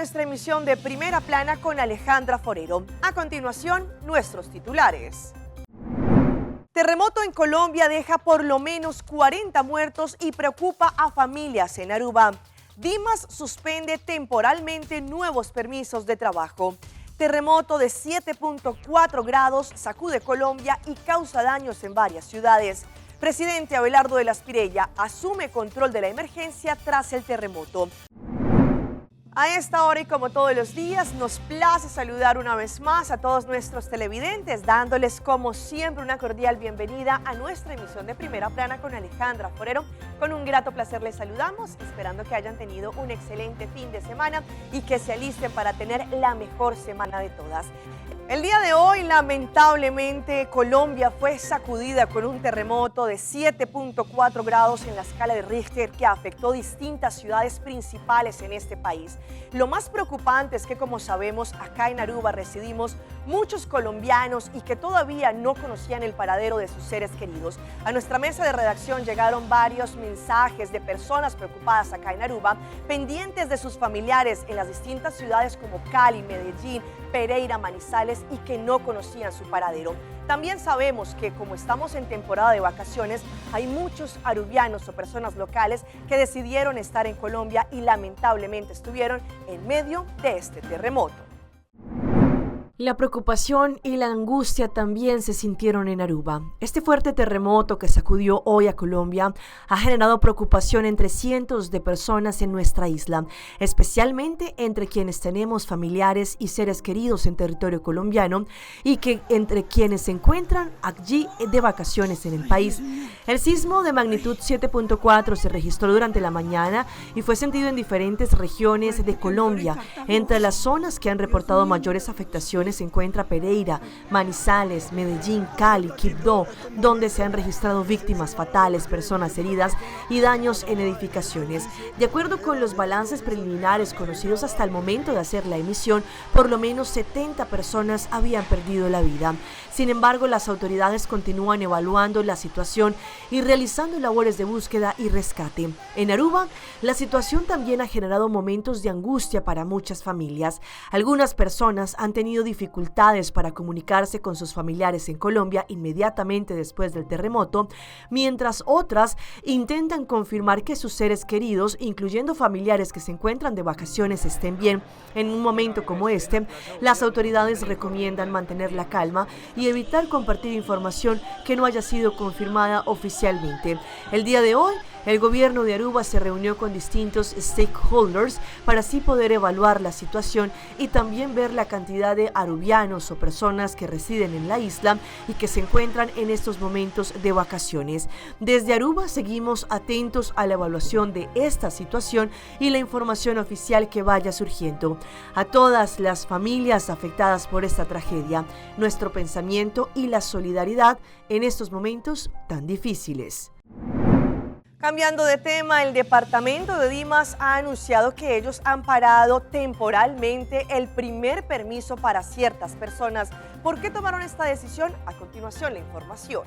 nuestra emisión de Primera Plana con Alejandra Forero. A continuación, nuestros titulares. Terremoto en Colombia deja por lo menos 40 muertos y preocupa a familias en Aruba. Dimas suspende temporalmente nuevos permisos de trabajo. Terremoto de 7.4 grados sacude Colombia y causa daños en varias ciudades. Presidente Abelardo de la Espriella asume control de la emergencia tras el terremoto. A esta hora y como todos los días, nos place saludar una vez más a todos nuestros televidentes, dándoles como siempre una cordial bienvenida a nuestra emisión de Primera Plana con Alejandra Forero. Con un grato placer les saludamos, esperando que hayan tenido un excelente fin de semana y que se alisten para tener la mejor semana de todas. El día de hoy, lamentablemente, Colombia fue sacudida con un terremoto de 7.4 grados en la escala de Richter que afectó distintas ciudades principales en este país. Lo más preocupante es que, como sabemos, acá en Aruba residimos muchos colombianos y que todavía no conocían el paradero de sus seres queridos. A nuestra mesa de redacción llegaron varios mensajes de personas preocupadas acá en Aruba, pendientes de sus familiares en las distintas ciudades como Cali, Medellín, Pereira, Manizales, y que no conocían su paradero. También sabemos que como estamos en temporada de vacaciones, hay muchos arubianos o personas locales que decidieron estar en Colombia y lamentablemente estuvieron en medio de este terremoto. La preocupación y la angustia también se sintieron en Aruba. Este fuerte terremoto que sacudió hoy a Colombia ha generado preocupación entre cientos de personas en nuestra isla, especialmente entre quienes tenemos familiares y seres queridos en territorio colombiano y que entre quienes se encuentran allí de vacaciones en el país. El sismo de magnitud 7.4 se registró durante la mañana y fue sentido en diferentes regiones de Colombia. Entre las zonas que han reportado mayores afectaciones se encuentra Pereira, Manizales, Medellín, Cali, Quibdó, donde se han registrado víctimas fatales, personas heridas y daños en edificaciones. De acuerdo con los balances preliminares conocidos hasta el momento de hacer la emisión, por lo menos 70 personas habían perdido la vida. Sin embargo, las autoridades continúan evaluando la situación y realizando labores de búsqueda y rescate. En Aruba, la situación también ha generado momentos de angustia para muchas familias. Algunas personas han tenido dificultades para comunicarse con sus familiares en Colombia inmediatamente después del terremoto, mientras otras intentan confirmar que sus seres queridos, incluyendo familiares que se encuentran de vacaciones, estén bien. En un momento como este, las autoridades recomiendan mantener la calma y evitar compartir información que no haya sido confirmada oficialmente. El día de hoy, el gobierno de Aruba se reunió con distintos stakeholders para así poder evaluar la situación y también ver la cantidad de arubianos o personas que residen en la isla y que se encuentran en estos momentos de vacaciones. Desde Aruba seguimos atentos a la evaluación de esta situación y la información oficial que vaya surgiendo. A todas las familias afectadas por esta tragedia, nuestro pensamiento y la solidaridad en estos momentos tan difíciles. Cambiando de tema, el departamento de Dimas ha anunciado que ellos han parado temporalmente el primer permiso para ciertas personas. ¿Por qué tomaron esta decisión? A continuación, la información.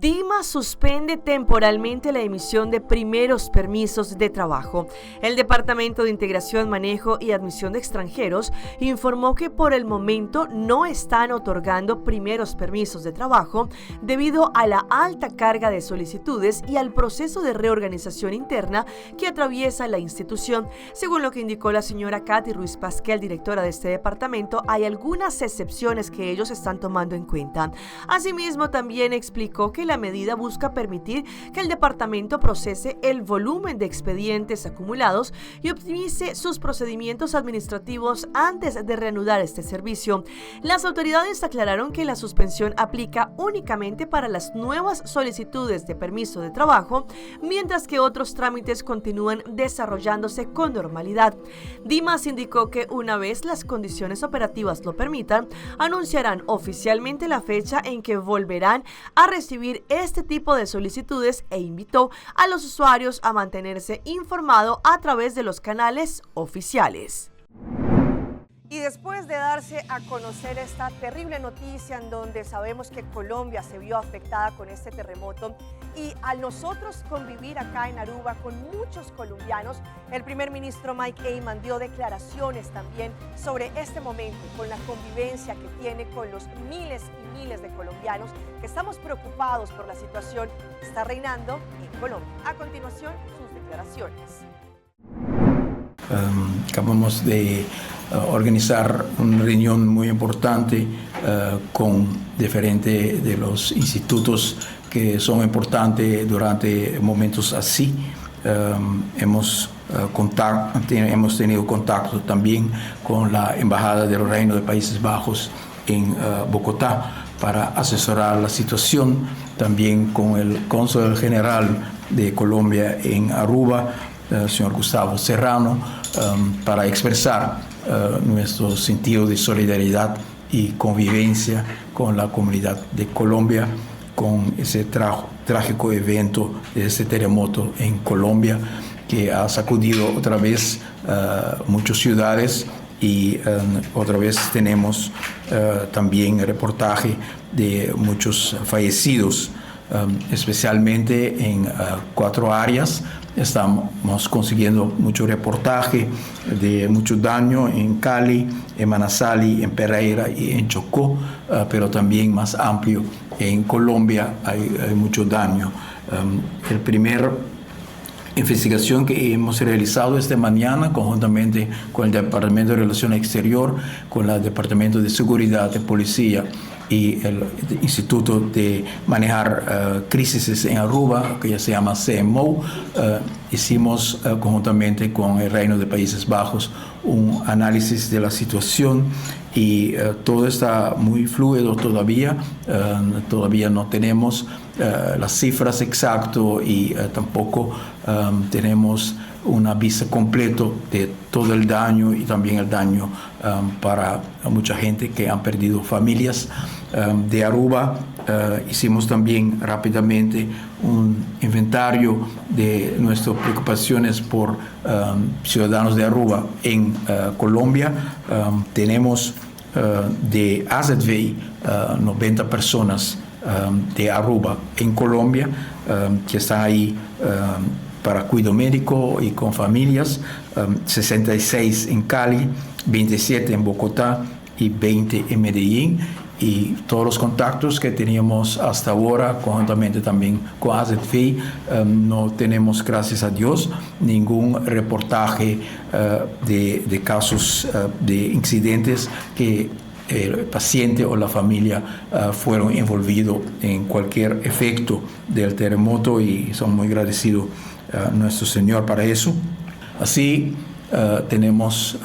Dimas suspende temporalmente la emisión de primeros permisos de trabajo. El Departamento de Integración, Manejo y Admisión de Extranjeros informó que por el momento no están otorgando primeros permisos de trabajo debido a la alta carga de solicitudes y al proceso de reorganización interna que atraviesa la institución. Según lo que indicó la señora Katy Ruiz Pasquel, directora de este departamento, hay algunas excepciones que ellos están tomando en cuenta. Asimismo, también explicó que la medida busca permitir que el departamento procese el volumen de expedientes acumulados y optimice sus procedimientos administrativos antes de reanudar este servicio. Las autoridades aclararon que la suspensión aplica únicamente para las nuevas solicitudes de permiso de trabajo, mientras que otros trámites continúan desarrollándose con normalidad. Dimas indicó que una vez las condiciones operativas lo permitan, anunciarán oficialmente la fecha en que volverán a recibir este tipo de solicitudes e invitó a los usuarios a mantenerse informado a través de los canales oficiales. Y después de darse a conocer esta terrible noticia en donde sabemos que Colombia se vio afectada con este terremoto y al nosotros convivir acá en Aruba con muchos colombianos, el primer ministro Mike Eyman dio declaraciones también sobre este momento, con la convivencia que tiene con los miles y miles de colombianos que estamos preocupados por la situación que está reinando en Colombia. A continuación, sus declaraciones. Acabamos de organizar una reunión muy importante con diferentes de los institutos que son importantes durante momentos así. Hemos tenido contacto también con la Embajada del Reino de Países Bajos en Bogotá para asesorar la situación, también con el Cónsul General de Colombia en Aruba, señor Gustavo Serrano, para expresar nuestro sentido de solidaridad y convivencia con la comunidad de Colombia, con ese trágico evento de ese terremoto en Colombia que ha sacudido otra vez muchas ciudades y otra vez tenemos también reportaje de muchos fallecidos, especialmente en 4 áreas. Estamos consiguiendo mucho reportaje de mucho daño en Cali, en Manizales, en Pereira y en Chocó, pero también más amplio en Colombia hay mucho daño. El primer investigación que hemos realizado esta mañana conjuntamente con el Departamento de Relaciones Exteriores, con el Departamento de Seguridad de Policía y el Instituto de Manejar Crisis en Aruba, que ya se llama CMO, hicimos conjuntamente con el Reino de Países Bajos un análisis de la situación y todo está muy fluido todavía. Todavía no tenemos las cifras exactas y tampoco tenemos una vista completa de todo el daño y también el daño para mucha gente que han perdido familias. De Aruba hicimos también rápidamente un inventario de nuestras preocupaciones por ciudadanos de Aruba en Colombia. Tenemos de AZV 90 personas de Aruba en Colombia que están ahí para cuidado médico y con familias, 66 en Cali, 27 en Bogotá y 20 en Medellín. Y todos los contactos que teníamos hasta ahora, conjuntamente también con AZV, no tenemos, gracias a Dios, ningún reportaje de casos de incidentes que el paciente o la familia fueron envolvidos en cualquier efecto del terremoto y son muy agradecidos a nuestro Señor para eso. Así tenemos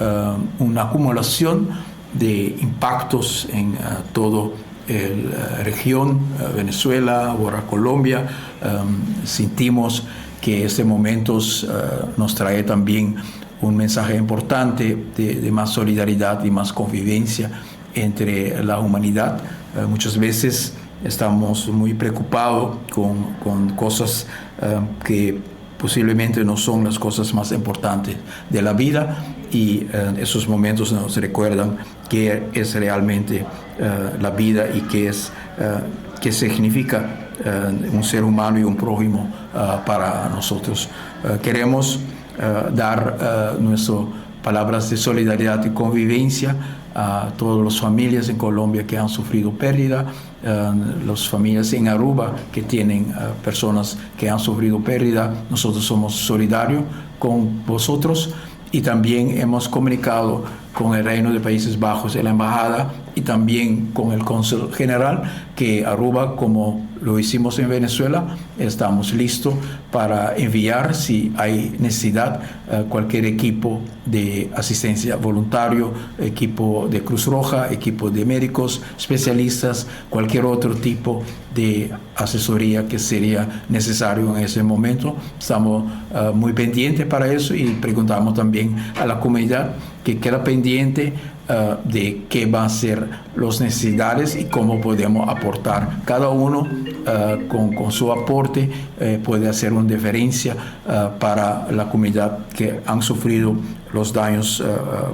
una acumulación de impactos en toda la región, Venezuela, ahora Colombia. Sentimos que este momento nos trae también un mensaje importante de más solidaridad y más convivencia entre la humanidad. Muchas veces estamos muy preocupados con cosas que posiblemente no son las cosas más importantes de la vida y esos momentos nos recuerdan qué es realmente la vida y qué significa un ser humano y un prójimo para nosotros. Queremos dar nuestras palabras de solidaridad y convivencia a todas las familias en Colombia que han sufrido pérdida, las familias en Aruba que tienen personas que han sufrido pérdida. Nosotros somos solidarios con vosotros y también hemos comunicado con el Reino de Países Bajos, la Embajada y también con el Cónsul General que Aruba, como lo hicimos en Venezuela, estamos listos para enviar, si hay necesidad, cualquier equipo de asistencia voluntario, equipo de Cruz Roja, equipo de médicos, especialistas, cualquier otro tipo de asesoría que sería necesario en ese momento. Estamos muy pendientes para eso y preguntamos también a la comunidad que queda pendiente de qué van a ser las necesidades y cómo podemos aportar. Cada uno con su aporte puede hacer una diferencia para la comunidad que han sufrido los daños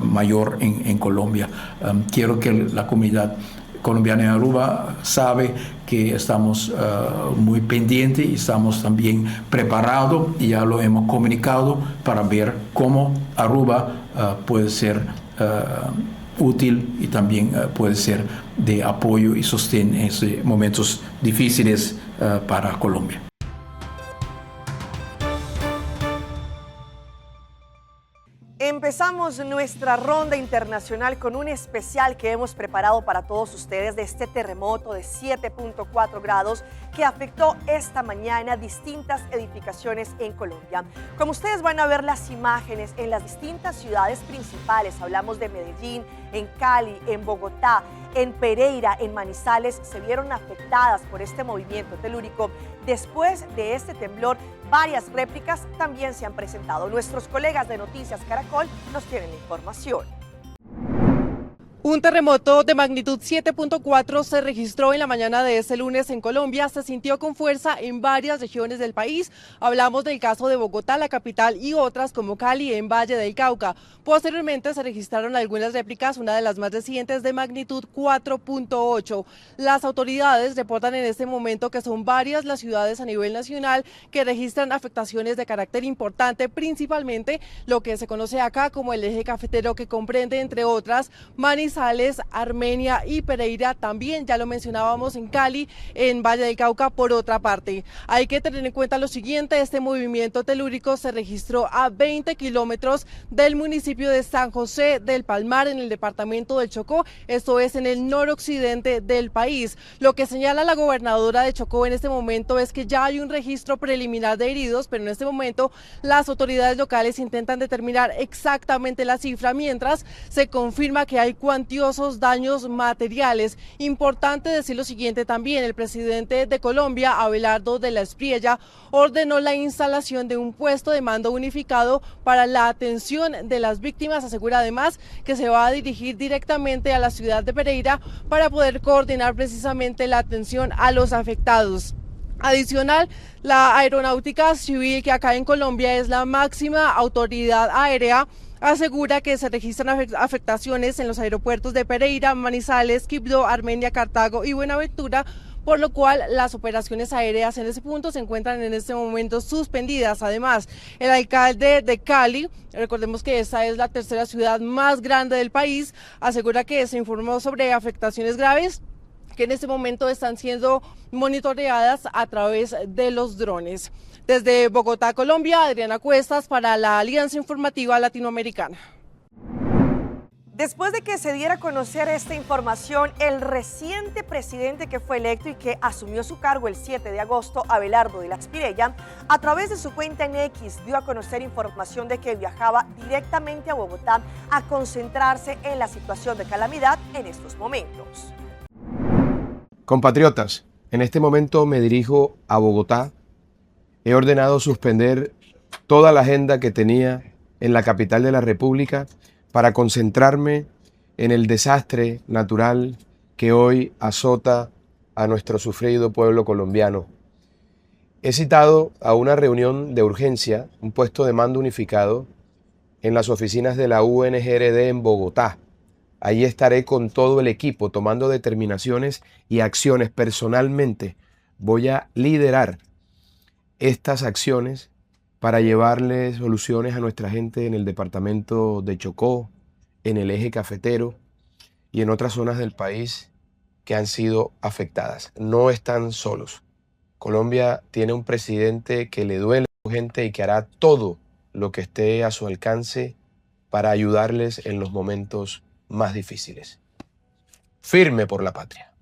mayor en Colombia. Quiero que la comunidad colombiana en Aruba sabe que estamos muy pendientes y estamos también preparados y ya lo hemos comunicado para ver cómo Aruba puede ser útil y también puede ser de apoyo y sostén en estos momentos difíciles para Colombia. Empezamos nuestra ronda internacional con un especial que hemos preparado para todos ustedes de este terremoto de 7.4 grados que afectó esta mañana distintas edificaciones en Colombia. Como ustedes van a ver las imágenes en las distintas ciudades principales, hablamos de Medellín, en Cali, en Bogotá, en Pereira, en Manizales, se vieron afectadas por este movimiento telúrico. Después de este temblor, varias réplicas también se han presentado. Nuestros colegas de Noticias Caracol nos tienen la información. Un terremoto de magnitud 7.4 se registró en la mañana de este lunes en Colombia. Se sintió con fuerza en varias regiones del país. Hablamos del caso de Bogotá, la capital, y otras como Cali, en Valle del Cauca. Posteriormente se registraron algunas réplicas, una de las más recientes de magnitud 4.8. Las autoridades reportan en este momento que son varias las ciudades a nivel nacional que registran afectaciones de carácter importante, principalmente lo que se conoce acá como el eje cafetero, que comprende, entre otras, Manizales, Armenia y Pereira. También ya lo mencionábamos en Cali, en Valle del Cauca, por otra parte. Hay que tener en cuenta lo siguiente: este movimiento telúrico se registró a 20 kilómetros del municipio de San José del Palmar, en el departamento del Chocó, esto es en el noroccidente del país. Lo que señala la gobernadora de Chocó en este momento es que ya hay un registro preliminar de heridos, pero en este momento las autoridades locales intentan determinar exactamente la cifra, mientras se confirma que hay cuantiosos daños materiales. Importante decir lo siguiente también: el presidente de Colombia, Abelardo de la Espriella, ordenó la instalación de un puesto de mando unificado para la atención de las víctimas. Asegura además que se va a dirigir directamente a la ciudad de Pereira para poder coordinar precisamente la atención a los afectados. Adicional, la Aeronáutica Civil, que acá en Colombia es la máxima autoridad aérea, asegura que se registran afectaciones en los aeropuertos de Pereira, Manizales, Quibdó, Armenia, Cartago y Buenaventura, por lo cual las operaciones aéreas en ese punto se encuentran en este momento suspendidas. Además, el alcalde de Cali, recordemos que esta es la tercera ciudad más grande del país, asegura que se informó sobre afectaciones graves que en este momento están siendo monitoreadas a través de los drones. Desde Bogotá, Colombia, Adriana Cuestas para la Alianza Informativa Latinoamericana. Después de que se diera a conocer esta información, el reciente presidente que fue electo y que asumió su cargo el 7 de agosto, Abelardo de la Espriella, a través de su cuenta en X dio a conocer información de que viajaba directamente a Bogotá a concentrarse en la situación de calamidad en estos momentos. Compatriotas, en este momento me dirijo a Bogotá. He ordenado suspender toda la agenda que tenía en la capital de la República para concentrarme en el desastre natural que hoy azota a nuestro sufrido pueblo colombiano. He citado a una reunión de urgencia, un puesto de mando unificado, en las oficinas de la UNGRD en Bogotá. Ahí estaré con todo el equipo tomando determinaciones y acciones. Personalmente voy a liderar estas acciones para llevarle soluciones a nuestra gente en el departamento de Chocó, en el eje cafetero y en otras zonas del país que han sido afectadas. No están solos. Colombia tiene un presidente que le duele a su gente y que hará todo lo que esté a su alcance para ayudarles en los momentos más difíciles. Firme por la patria.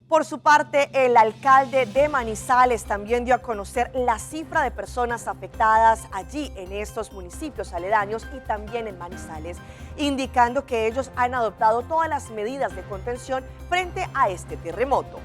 Por su parte, el alcalde de Manizales también dio a conocer la cifra de personas afectadas allí en estos municipios aledaños y también en Manizales, indicando que ellos han adoptado todas las medidas de contención frente a este terremoto.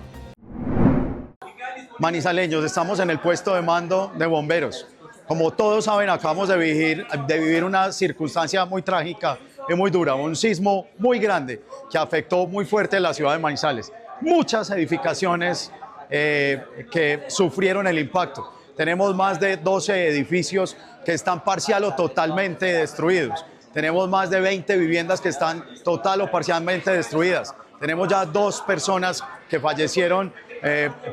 Manizaleños, estamos en el puesto de mando de bomberos. Como todos saben, acabamos de vivir una circunstancia muy trágica y muy dura, un sismo muy grande que afectó muy fuerte la ciudad de Manizales. muchas edificaciones que sufrieron el impacto. Tenemos más de 12 edificios que están parcial o totalmente destruidos. Tenemos más de 20 viviendas que están total o parcialmente destruidas. Tenemos ya 2 personas que fallecieron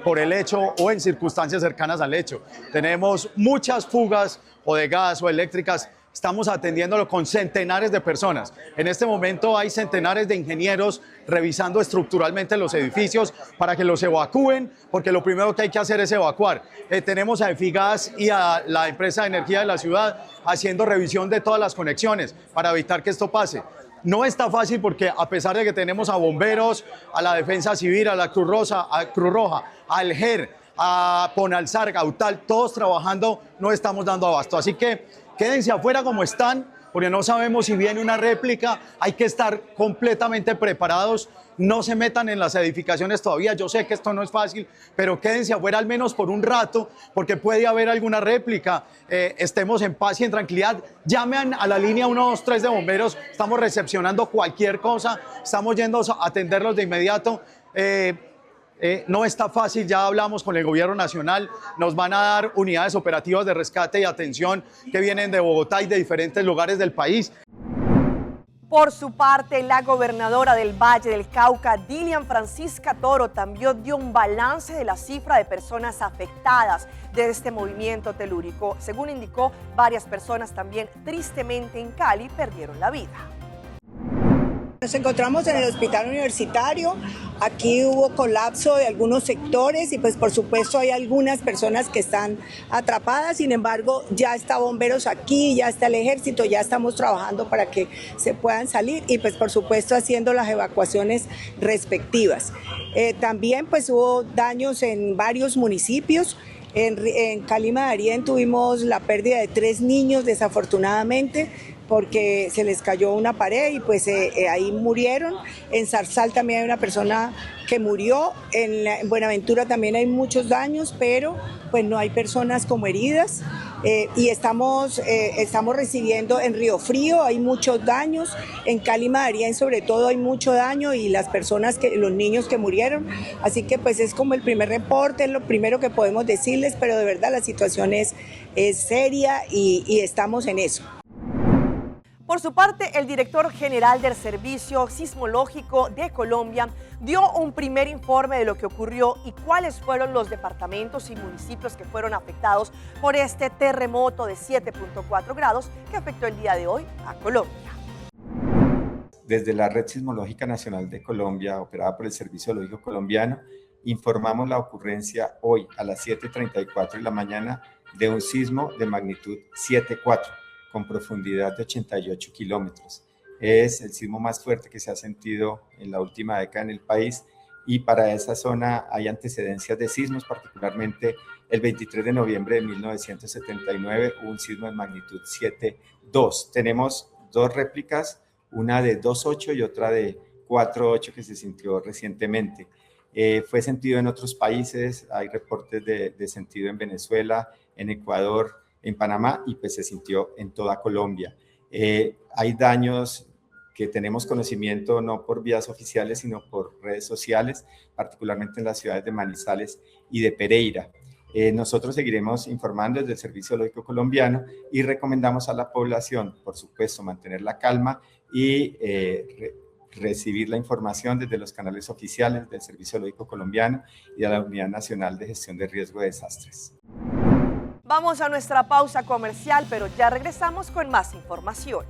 por el hecho o en circunstancias cercanas al hecho. Tenemos muchas fugas o de gas o eléctricas. Estamos atendiéndolo con centenares de personas. En este momento hay centenares de ingenieros revisando estructuralmente los edificios para que los evacúen, porque lo primero que hay que hacer es evacuar. Tenemos a Efigas y a la empresa de energía de la ciudad haciendo revisión de todas las conexiones para evitar que esto pase. No está fácil porque a pesar de que tenemos a bomberos, a la Defensa Civil, a la Cruz Roja, al GER, a Ponalsar, Gautal, todos trabajando, no estamos dando abasto. Así que quédense afuera como están, porque no sabemos si viene una réplica, hay que estar completamente preparados, no se metan en las edificaciones todavía, yo sé que esto no es fácil, pero quédense afuera al menos por un rato, porque puede haber alguna réplica, estemos en paz y en tranquilidad, llamen a la línea 123 de bomberos, estamos recepcionando cualquier cosa, estamos yendo a atenderlos de inmediato. No está fácil, ya hablamos con el gobierno nacional, nos van a dar unidades operativas de rescate y atención que vienen de Bogotá y de diferentes lugares del país. Por su parte, la gobernadora del Valle del Cauca, Dilian Francisca Toro, también dio un balance de la cifra de personas afectadas de este movimiento telúrico. Según indicó, varias personas también tristemente en Cali perdieron la vida. Nos encontramos en el hospital universitario, aquí hubo colapso de algunos sectores y pues por supuesto hay algunas personas que están atrapadas, sin embargo ya está bomberos aquí, ya está el ejército, ya estamos trabajando para que se puedan salir y pues por supuesto haciendo las evacuaciones respectivas. También pues hubo daños en varios municipios. En Calima de Darién tuvimos la pérdida de 3 niños desafortunadamente porque se les cayó una pared y pues ahí murieron. En Zarzal también hay una persona que murió, en Buenaventura también hay muchos daños, pero pues no hay personas como heridas. Y estamos recibiendo en Río Frío, hay muchos daños, en Calima de Darién sobre todo hay mucho daño y los niños que murieron, así que pues es como el primer reporte, es lo primero que podemos decirles, pero de verdad la situación es seria y estamos en eso. Por su parte, el director general del Servicio Sismológico de Colombia dio un primer informe de lo que ocurrió y cuáles fueron los departamentos y municipios que fueron afectados por este terremoto de 7.4 grados que afectó el día de hoy a Colombia. Desde la Red Sismológica Nacional de Colombia, operada por el Servicio Geológico Colombiano, informamos la ocurrencia hoy a las 7:34 de la mañana de un sismo de magnitud 7.4. con profundidad de 88 kilómetros. Es el sismo más fuerte que se ha sentido en la última década en el país y para esa zona hay antecedencias de sismos, particularmente el 23 de noviembre de 1979 hubo un sismo de magnitud 7.2. Tenemos 2 réplicas, una de 2.8 y otra de 4.8 que se sintió recientemente. Fue sentido en otros países, hay reportes de sentido en Venezuela, en Ecuador, en Panamá y pues se sintió en toda Colombia. Hay daños que tenemos conocimiento no por vías oficiales, sino por redes sociales, particularmente en las ciudades de Manizales y de Pereira. Nosotros seguiremos informando desde el Servicio Geológico Colombiano y recomendamos a la población, por supuesto, mantener la calma y recibir la información desde los canales oficiales del Servicio Geológico Colombiano y de la Unidad Nacional de Gestión de Riesgo de Desastres. Vamos a nuestra pausa comercial, pero ya regresamos con más información.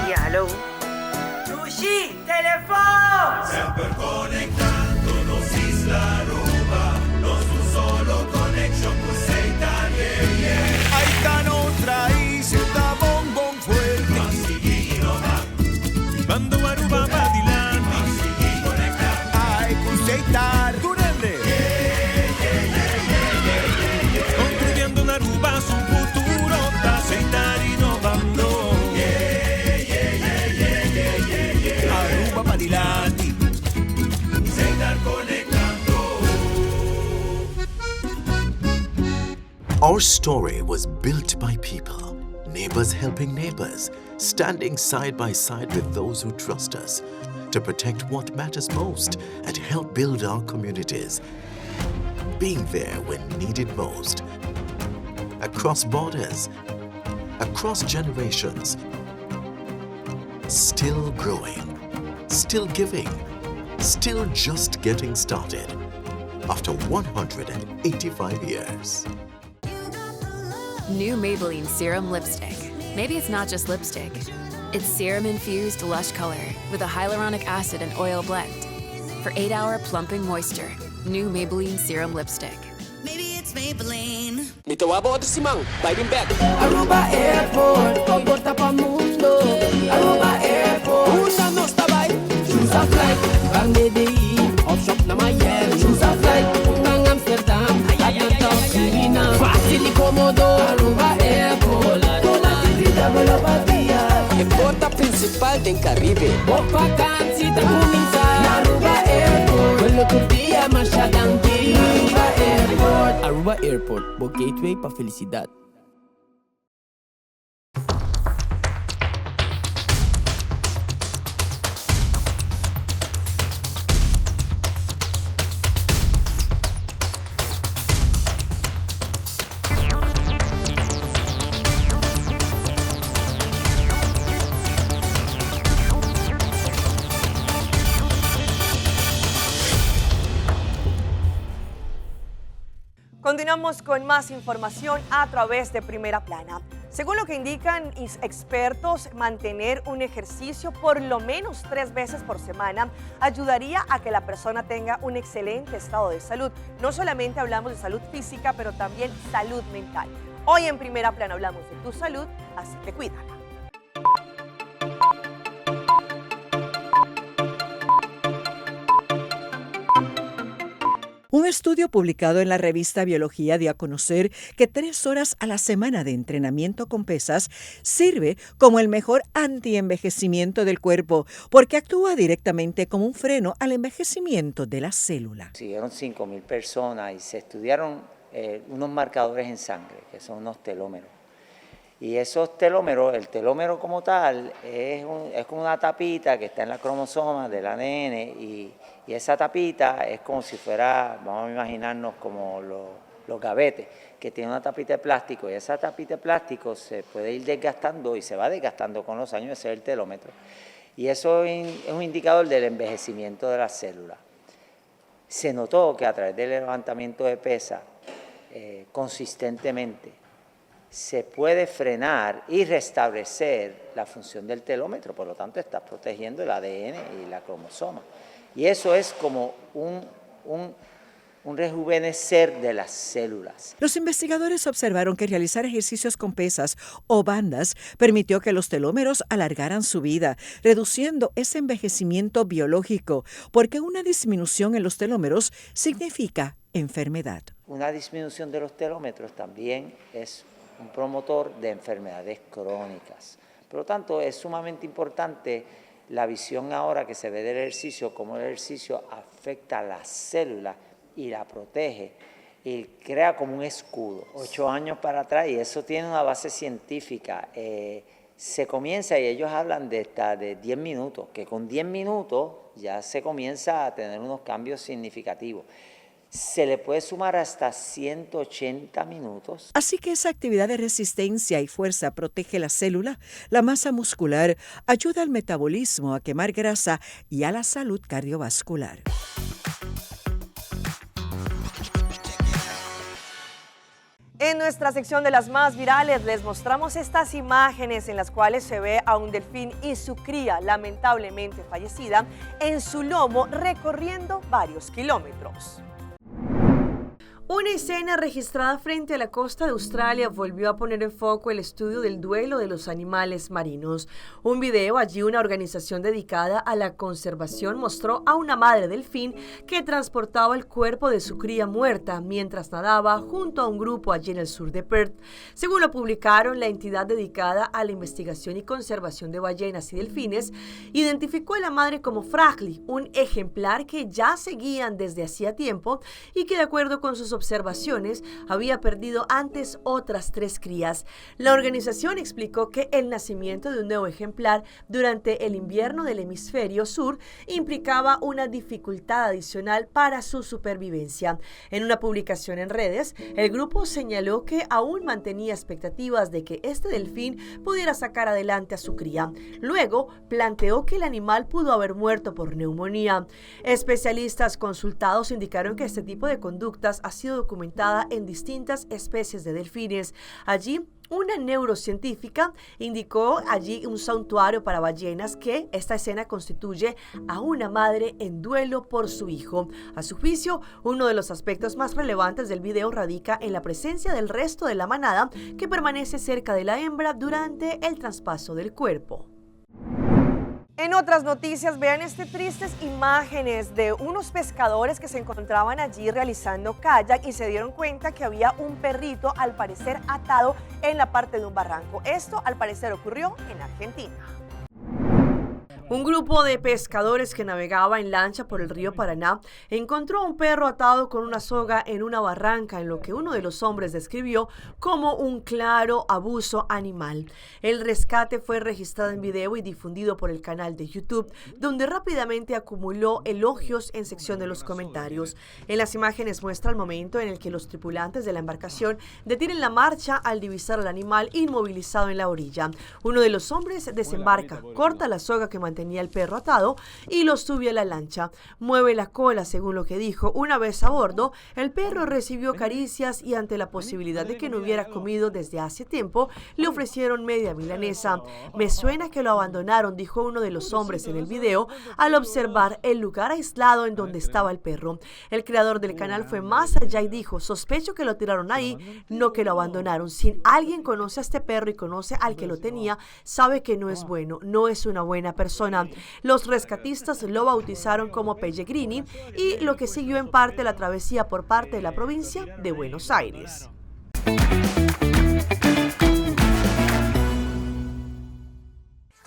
Diálogo. Sushi, teléfono. Sempre conectándonos Isla Aruba, nos un solo connection con Seitan, yeah, yeah. Ahí está otra isla, bombón fuerte. Mando Aruba Badilandi, ay, Cuseitar, Durande, construyendo en Aruba su futuro, Cuseitar innovando, Aruba Badilandi, Cuseitar conectando. Our story was built by people, neighbors helping neighbors, standing side by side with those who trust us to protect what matters most and help build our communities. Being there when needed most. Across borders, across generations. Still growing, still giving, still just getting started. After 185 years. New Maybelline Serum Lipstick. Maybe it's not just lipstick. It's serum-infused lush color with a hyaluronic acid and oil blend. For 8-hour plumping moisture. New Maybelline Serum Lipstick. Maybe it's Maybelline. Mitawabo at Simang, biting back. Aruba Airport, pagkota pa mundo. Aruba Airport, una nos tabay. Choose a flight, bang DDI, off-shop na Miami. Choose a flight, bang Amsterdam, at na Tokina. Fácil y cómodo, Aruba Airport. Con la actividad de la batía. El porta principal del Caribe. O vacancy da comienzar. Aruba Airport, vuelo Turquía, masyadang Aruba Airport. Aruba Airport, bo gateway pa felicidad. Continuamos con más información a través de Primera Plana. Según lo que indican expertos, mantener un ejercicio por lo menos 3 veces por semana ayudaría a que la persona tenga un excelente estado de salud. No solamente hablamos de salud física, pero también salud mental. Hoy en Primera Plana hablamos de tu salud, así que cuídala. Un estudio publicado en la revista Biología dio a conocer que 3 horas a la semana de entrenamiento con pesas sirve como el mejor antienvejecimiento del cuerpo porque actúa directamente como un freno al envejecimiento de la célula. Siguieron 5.000 personas y se estudiaron unos marcadores en sangre, que son unos telómeros. Y esos telómeros, el telómero como tal, es como una tapita que está en la cromosoma del ADN y esa tapita es como si fuera, vamos a imaginarnos como los gavetes, que tiene una tapita de plástico y esa tapita de plástico se puede ir desgastando y se va desgastando con los años, ese es el telómetro. Y eso es un indicador del envejecimiento de las células. Se notó que a través del levantamiento de pesas consistentemente se puede frenar y restablecer la función del telómetro, por lo tanto está protegiendo el ADN y la cromosoma. Y eso es como un rejuvenecer de las células. Los investigadores observaron que realizar ejercicios con pesas o bandas permitió que los telómeros alargaran su vida, reduciendo ese envejecimiento biológico, porque una disminución en los telómeros significa enfermedad. Una disminución de los telómetros también es un promotor de enfermedades crónicas. Por lo tanto, es sumamente importante la visión ahora que se ve del ejercicio, cómo el ejercicio afecta a la célula y la protege y crea como un escudo. 8 años para atrás, y eso tiene una base científica. Se comienza, y ellos hablan de 10 minutos, que con 10 minutos ya se comienza a tener unos cambios significativos. Se le puede sumar hasta 180 minutos. Así que esa actividad de resistencia y fuerza protege la célula, la masa muscular, ayuda al metabolismo, a quemar grasa y a la salud cardiovascular. En nuestra sección de las más virales les mostramos estas imágenes en las cuales se ve a un delfín y su cría, lamentablemente fallecida, en su lomo recorriendo varios kilómetros. Una escena registrada frente a la costa de Australia volvió a poner en foco el estudio del duelo de los animales marinos. Un video, allí una organización dedicada a la conservación mostró a una madre delfín que transportaba el cuerpo de su cría muerta mientras nadaba junto a un grupo allí en el sur de Perth. Según lo publicaron, la entidad dedicada a la investigación y conservación de ballenas y delfines identificó a la madre como Fragli, un ejemplar que ya seguían desde hacía tiempo y que de acuerdo con sus observaciones observaciones, había perdido antes otras 3 crías. La organización explicó que el nacimiento de un nuevo ejemplar durante el invierno del hemisferio sur implicaba una dificultad adicional para su supervivencia. En una publicación en redes, el grupo señaló que aún mantenía expectativas de que este delfín pudiera sacar adelante a su cría. Luego, planteó que el animal pudo haber muerto por neumonía. Especialistas consultados indicaron que este tipo de conductas ha sido documentada en distintas especies de delfines. Allí, una neurocientífica indicó allí un santuario para ballenas que esta escena constituye a una madre en duelo por su hijo. A su juicio, uno de los aspectos más relevantes del video radica en la presencia del resto de la manada que permanece cerca de la hembra durante el traspaso del cuerpo. En otras noticias, vean estas tristes imágenes de unos pescadores que se encontraban allí realizando kayak y se dieron cuenta que había un perrito, al parecer atado en la parte de un barranco. Esto, al parecer, ocurrió en Argentina. Un grupo de pescadores que navegaba en lancha por el río Paraná encontró a un perro atado con una soga en una barranca, en lo que uno de los hombres describió como un claro abuso animal. El rescate fue registrado en video y difundido por el canal de YouTube, donde rápidamente acumuló elogios en sección de los comentarios. En las imágenes muestra el momento en el que los tripulantes de la embarcación detienen la marcha al divisar al animal inmovilizado en la orilla. Uno de los hombres desembarca, corta la soga que mantenía el perro atado y lo sube a la lancha. Mueve la cola, según lo que dijo. Una vez a bordo, el perro recibió caricias y ante la posibilidad de que no hubiera comido desde hace tiempo, le ofrecieron media milanesa. Me suena que lo abandonaron, dijo uno de los hombres en el video al observar el lugar aislado en donde estaba el perro. El creador del canal fue más allá y dijo: sospecho que lo tiraron ahí, no que lo abandonaron. Si alguien conoce a este perro y conoce al que lo tenía, sabe que no es bueno, no es una buena persona. Los rescatistas lo bautizaron como Pellegrini y lo que siguió en parte la travesía por parte de la provincia de Buenos Aires.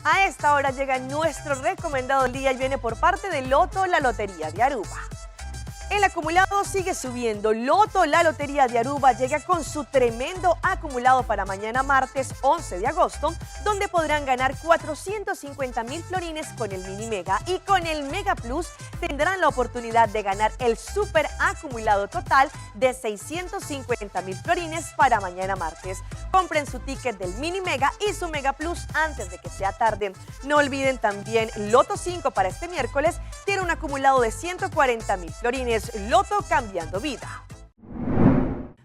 A esta hora llega nuestro recomendado del día y viene por parte de Loto, la Lotería de Aruba. El acumulado sigue subiendo. Loto, la Lotería de Aruba, llega con su tremendo acumulado para mañana martes 11 de agosto, donde podrán ganar 450.000 florines con el Mini Mega, y con el Mega Plus tendrán la oportunidad de ganar el super acumulado total de 650.000 florines para mañana martes. Compren su ticket del Mini Mega y su Mega Plus antes de que sea tarde. No olviden también Loto 5 para este miércoles, tiene un acumulado de 140.000 florines. Loto, cambiando vida.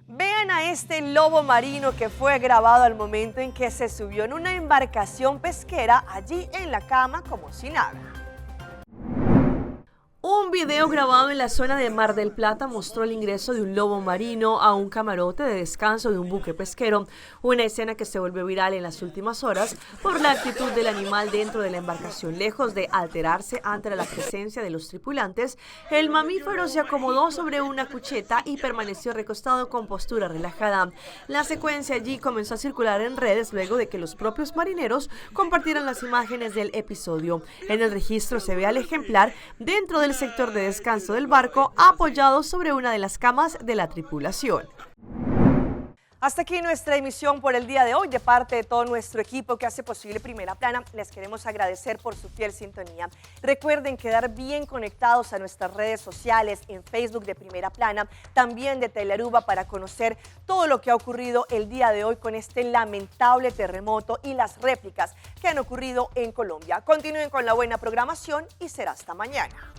Vean a este lobo marino que fue grabado al momento en que se subió en una embarcación pesquera allí en la cama como si nada. Un video grabado en la zona de Mar del Plata mostró el ingreso de un lobo marino a un camarote de descanso de un buque pesquero, una escena que se volvió viral en las últimas horas por la actitud del animal dentro de la embarcación. Lejos de alterarse ante la presencia de los tripulantes, el mamífero se acomodó sobre una cucheta y permaneció recostado con postura relajada. La secuencia allí comenzó a circular en redes luego de que los propios marineros compartieran las imágenes del episodio. En el registro se ve al ejemplar dentro del sector de descanso del barco, apoyado sobre una de las camas de la tripulación. Hasta aquí nuestra emisión por el día de hoy. De parte de todo nuestro equipo que hace posible Primera Plana, les queremos agradecer por su fiel sintonía. Recuerden quedar bien conectados a nuestras redes sociales, en Facebook de Primera Plana, también de Telearuba, para conocer todo lo que ha ocurrido el día de hoy con este lamentable terremoto y las réplicas que han ocurrido en Colombia. Continúen con la buena programación y será hasta mañana.